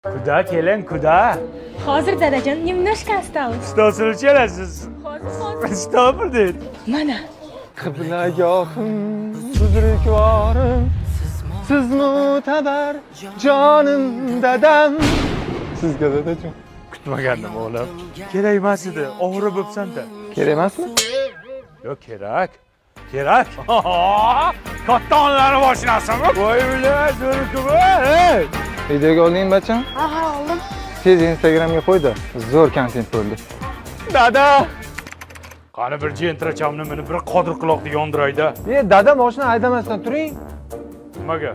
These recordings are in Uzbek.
Kuda keling, kuda. Hozir dadajon, немножко осталось. Stosini cherasiz. Hozir. Stopir dedi. Mana. Kıblagahım, buzrukvarım, siz muteber canım dedem. Sizga dadajon. Kutmagandim o'g'lim. Kerak emas edi, og'rib bo'psan-da. Kerak emasmi? Yo'q, kerak. Kerak. Katta onlarni mashinasimi? Voy bilan, zo'rkimi? Hey! Videoga oling bacham. Aha, oldim. Tez Instagramga qo'ydi. Zo'r kontent bo'ldi. Dada! Qani bir jentrachamni meni bir qodir quloqni yondirayda. Dada mashina haydamasdan turing. Nimaga?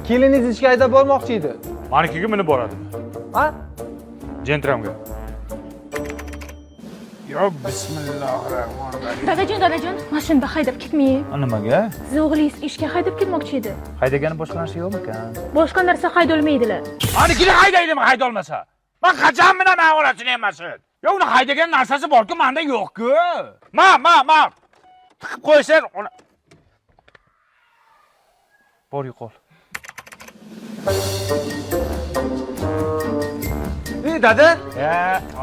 Keliningiz ishga haydab bormoqchi edi. Manikiga minib boradimi? Ha? Jentramga. Yo, bismillahirrohmanirrohim. Dadajon, mashinada haydab ketmaying. Nimaga? Siz o'g'lingiz ishga haydab ketmoqchi edi. Haydagani boshqa narsa yo'qmikan? Boshqa narsa haydolmaydilar. Manikini haydaydimi haydolmasa? Men qachon minaman orasini emasin? Yo, uni haydagan narsasi bor-ku, menda yo'q-ku. Ma. Tiqib qo'ysan, uni bor yo'qol. Dada?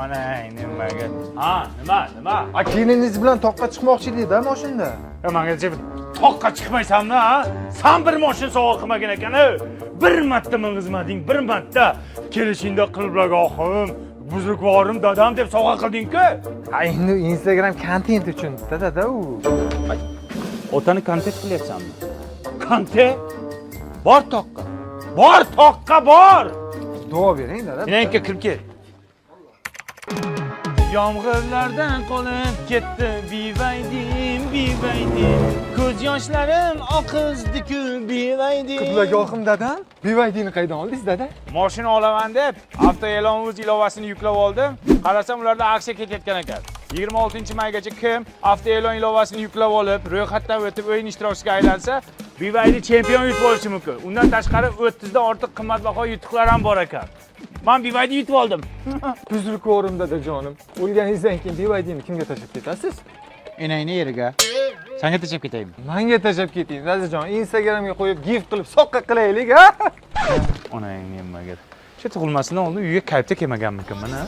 Onang nimaga? Ha, nima? Keliningiz bilan toqqa chiqmoqchi edi-da mashinada. Menga deb toqqa chiqmaysanmi, ha? Sen bir mashin sovg'a qilmagan ekan-a. Bir marta mingizmading, bir marta kelishingda qilblag'ohim, buzrukvorim dadam deb sovg'a qilding-ku. Ha, endi Instagram kontent uchun dada u. Otani kontent qilyapsanmi? Kontent? Bor toqqa, bor! Duo bering dada. Menga kirib kel. Yomg'irlardan qolib ketdi, bivaydim. Ko'z yoshlarim oqizdi-ku, bivaydim. Qiblagohim dadam. BYDni qaydan oldingiz dada? Mashina olaman deb avtoe'lon.uz ilovasini yuklab oldim. Qarasam ularda aksiya ketayotgan ekan. 26-maygacha kim avtoe'lon ilovasini yuklab olib, ro'yxatdan o'tib o'yin ishtirokchisiga aylansa, BYD chempion yutib olishi mumkin. Undan tashqari 30 dan ortiq qimmatbaho yutuqlar ham bor ekan. Men BYD yutib oldim. Buzrukvorim dadajonim. O'lganingizdan keyin BYDni kimga tashlab ketasiz? Enangni yeriga. Senga tashlab ketaymi? Menga tashlab keting dadajon. Instagramga qo'yib gift qilib soqqa qilaylik, ha? Onang nimaga? Shu tug'ilmasidan oldin uyga kayfda kelmaganmikan mana?